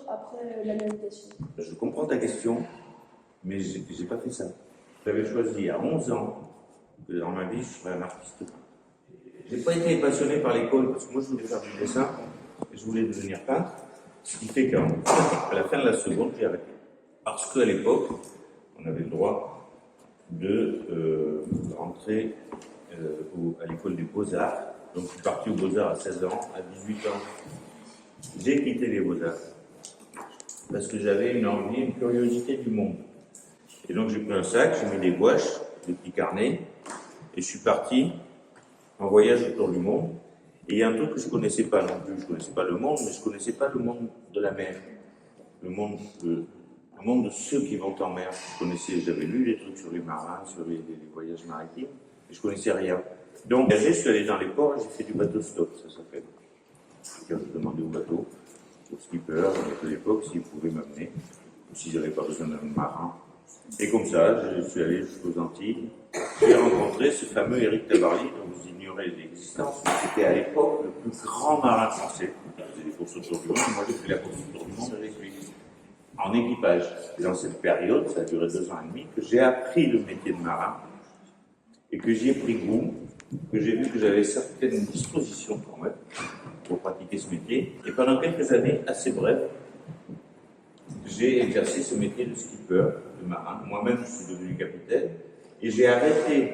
après la navigation? Je comprends ta question, mais j'ai pas fait ça. J'avais choisi à 11 ans que dans ma vie, je serais un artiste. J'ai pas été passionné par l'école parce que moi je voulais faire du dessin et je voulais devenir peintre. Ce qui fait qu'à la fin de la seconde, j'ai arrêté. Parce qu'à l'époque, on avait le droit de rentrer à l'école des Beaux-Arts. Donc je suis parti aux Beaux-Arts à 16 ans, à 18 ans. J'ai quitté les Beaux-Arts parce que j'avais une envie, une curiosité du monde. Et donc j'ai pris un sac, j'ai mis des gouaches, des petits carnets, et je suis parti en voyage autour du monde. Et il y a un truc que je ne connaissais pas non plus, je ne connaissais pas le monde, mais je ne connaissais pas le monde de la mer, le monde de ceux qui vont en mer. J'avais lu des trucs sur les marins, sur les voyages maritimes, et je ne connaissais rien. Donc je suis allé dans les ports et j'ai fait du bateau stop, ça s'appelle. J'ai demandé au bateau, au skipper de l'époque, s'il pouvait m'amener, ou s'ils n'avaient pas besoin d'un marin. Et comme ça, je suis allé jusqu'aux Antilles. J'ai rencontré ce fameux Éric Tabarly, dont vous ignorez l'existence. C'était à l'époque le plus grand marin français. Il faisait des courses autour du monde. Moi, j'ai fait la course autour du monde avec lui, en équipage. Et dans cette période, ça a duré 2 ans et demi, que j'ai appris le métier de marin et que j'y ai pris goût, que j'ai vu que j'avais certaines dispositions quand même pour pratiquer ce métier. Et pendant quelques années, assez brèves, j'ai exercé ce métier de skipper, de marin. Moi-même, je suis devenu capitaine. Et j'ai arrêté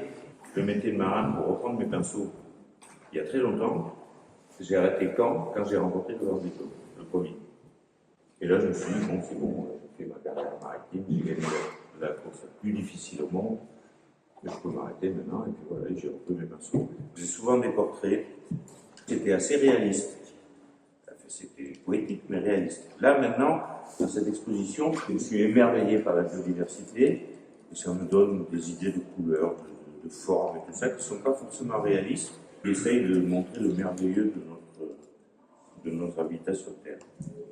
le métier de marin pour reprendre mes pinceaux il y a très longtemps. J'ai arrêté quand j'ai rencontré le Vendée-Globe, le premier. Et là, je me suis dit, bon, c'est bon, j'ai fait ma carrière maritime, j'ai gagné la course la plus difficile au monde. Je peux m'arrêter maintenant, et puis voilà, j'ai repris mes pinceaux. J'ai souvent des portraits, c'était assez réaliste. C'était poétique, mais réaliste. Là, maintenant, dans cette exposition, je suis émerveillé par la biodiversité, et ça me donne des idées de couleurs, de formes et tout ça, qui ne sont pas forcément réalistes, qui essayent de montrer le merveilleux de notre habitat sur Terre.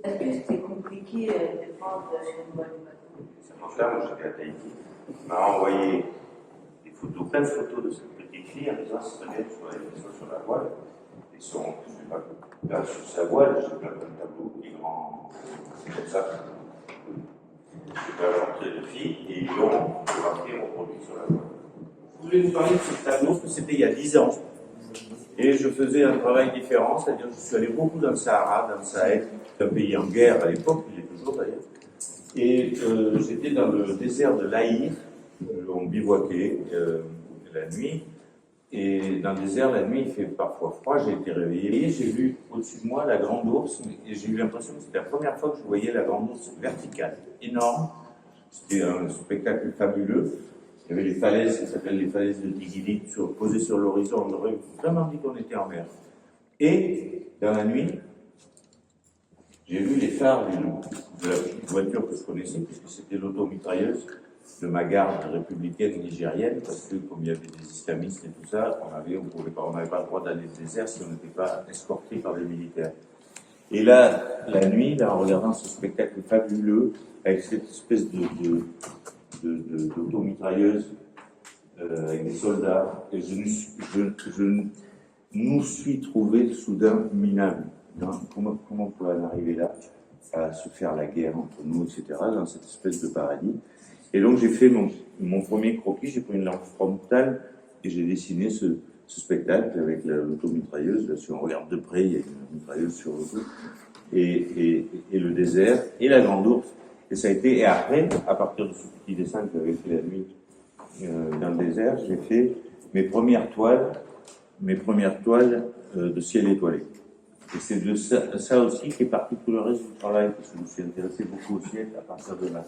Est-ce que c'était compliqué de prendre sur le bord du bateau? C'est mon frère, moi j'étais à Tahiti, m'a envoyé des photos, plein de photos de cette petite fille, en disant c'est très bien sur la voile. Ils sont, je ne sais pas, là sur sa voile, j'ai plein de tableaux, des grands, comme ça. J'ai pas portrait de filles, et ils l'ont remarqué, reproduit sur la voile. Je voulais vous parler de ce tableau, parce que c'était il y a 10 ans. Et je faisais un travail différent, c'est-à-dire que je suis allé beaucoup dans le Sahara, dans le Sahel, un pays en guerre à l'époque, il est toujours d'ailleurs. Et j'étais dans le désert de l'Aïr, on bivouaquait la nuit. Et dans le désert, la nuit, il fait parfois froid, j'ai été réveillé, j'ai vu au-dessus de moi la grande ours, et j'ai eu l'impression que c'était la première fois que je voyais la grande ours verticale, énorme. C'était un spectacle fabuleux. Il y avait les falaises, qui s'appellent les falaises de Tigiri, posées sur l'horizon, on aurait vraiment dit qu'on était en mer. Et, dans la nuit, j'ai vu les phares de la petite voiture que je connaissais, puisque c'était l'automitrailleuse de ma garde républicaine nigérienne, parce que comme il y avait des islamistes et tout ça, on n'avait pas le droit d'aller au désert si on n'était pas escorté par les militaires. Et là, la nuit, là, en regardant ce spectacle fabuleux, avec cette espèce d'automitrailleuse, avec des soldats, et je nous suis trouvé soudain minables. Comment on pourrait en arriver là, à se faire la guerre entre nous, etc., dans cette espèce de paradis. Et donc j'ai fait mon premier croquis, j'ai pris une lampe frontale et j'ai dessiné ce spectacle avec l'automitrailleuse. Là, si on regarde de près, il y a une mitrailleuse sur l'auto, et le désert, et la grande ours. Et ça a été, et après, à partir de ce petit dessin que j'avais fait la nuit dans le désert, j'ai fait mes premières toiles de ciel étoilé. Et c'est de ça aussi qui est parti tout le reste du travail, parce que je me suis intéressé beaucoup au ciel à partir de là.